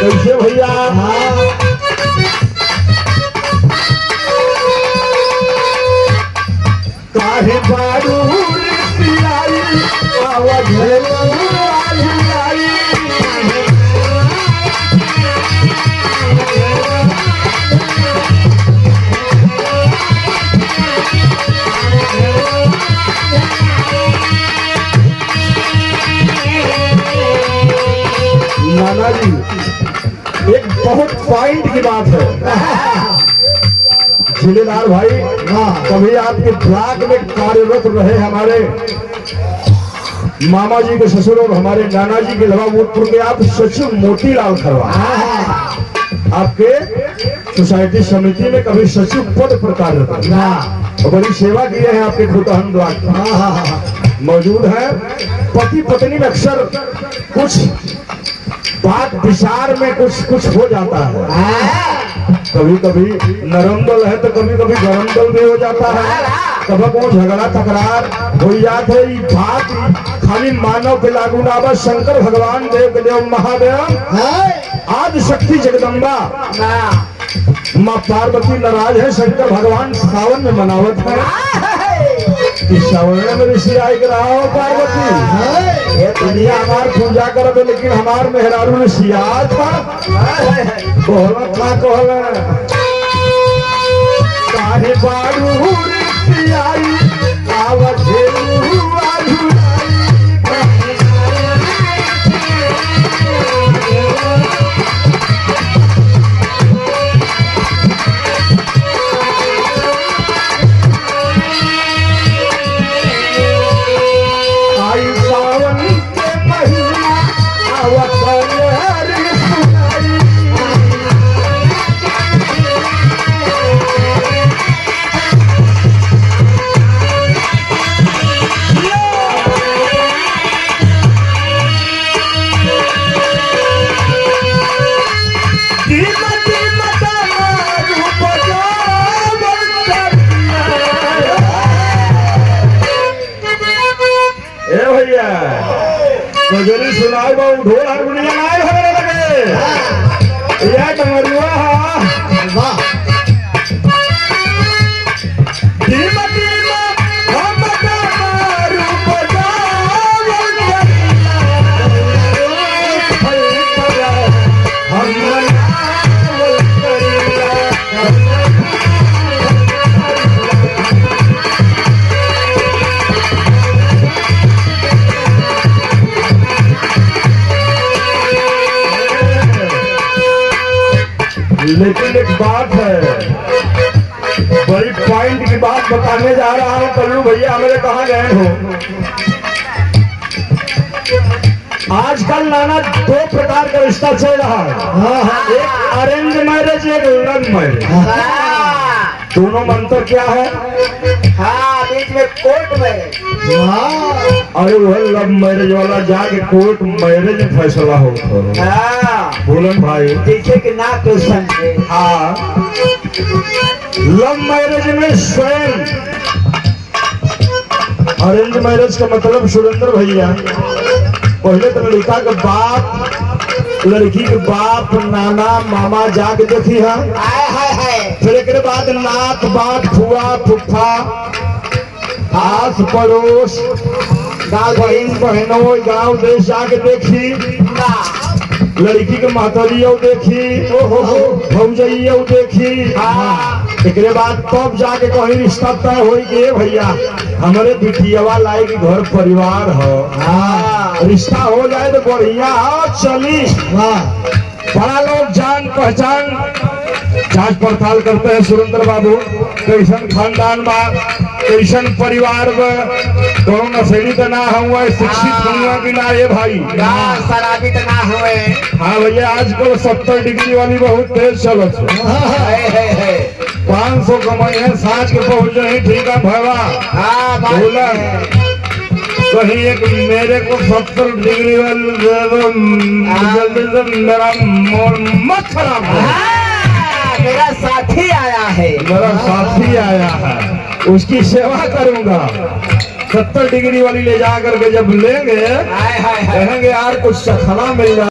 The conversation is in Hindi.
कैसे भैया? काहे बारू रिसियाई आवाज आई। नाना जी एक बहुत पॉइंट की बात है। जिलेदार भाई कभी आपके ब्लॉक में कार्यरत रहे हमारे मामा जी के ससुर और हमारे नाना जी के लवापुर के आप सचिव मोतीलाल खरवा आपके सोसाइटी समिति में कभी सचिव पद पर कार्यरत और बड़ी सेवा किए हैं आपके खुदहन ब्लॉक मौजूद है। पति पत्नी में अक्सर कुछ बात विचार में कुछ हो जाता है। कभी कभी नरम दल है तो कभी कभी गरम दल भी हो जाता है। कभी को झगड़ा तकरार हो जाते है। ये बात खाली मानव पे लागू ना बस शंकर भगवान देव के देव महादेव आदि शक्ति जगदम्बा माँ पार्वती नाराज है। शंकर भगवान सावन में मनावत है। इस सावन में ऋषि आई रहा हो पार्वती दुनिया हमार पूजा कर दो लेकिन हमार मेहरारू ऋषि था कोहला था कोहला काहे बारू ऋषि आई आवत गजली सुनाई बहु ढोल हारमोनियम आए भगने लगे यह डमरुआ वाह धीमा धीमा हम मारू लेकिन एक बात है बड़ी पॉइंट की बात बताने जा रहा हूँ। कल्लू भैया मेरे कहाँ गए हो? आजकल नाना दो प्रकार का रिश्ता चल रहा है। एक अरेंज मैरिज एक लव मैरिज। दोनों में अंतर क्या है? बीच में कोर्ट मैरिज। अरे वह लव मैरिज वाला जाके कोर्ट मैरिज में फैसला हो बोलन भाई जैसे कि ना क्वेश्चन लव मैरिज में स्वयं अरेंज मैरिज का मतलब सुरेंद्र भैया पहले तो लड़का के बाप लड़की के बाप नाना मामा जाके देखी है। फिर एक बाद नाथ बात फुआ फुफा आस पड़ोस गाँव बहन बहनों गाँव देश जाके देखी। लड़की के महतरियों देखी भौजइयों देखी। एक बाद तब जाके कहीं रिश्ता तय हो गए भैया हमारे बिटियावा लाई के घर परिवार हो रिश्ता हो जाए तो बढ़िया हो चली। बड़ा लोग जान पहचान जांच पड़ताल करते हैं। सुरेंद्र बाबू कैसन खानदान बा कैसन परिवार दोनों नशेड़ी तो ना हुआ शिक्षित हुआ कि ना ये भाई शराबी तो ना हुए। हाँ भैया आजकल 70 डिग्री वाली बहुत तेज चलत है। 500 कमाई है साँझ के पहुंच जाए ठीक है भैया बोला कहीं एक मेरे को 70 डिग्री मेरा मत खराब है। मेरा साथी आया है। मेरा साथी आया है उसकी सेवा करूंगा। 70 डिग्री वाली ले जा करके जब लेंगे कहेंगे यार कुछ चखना मिल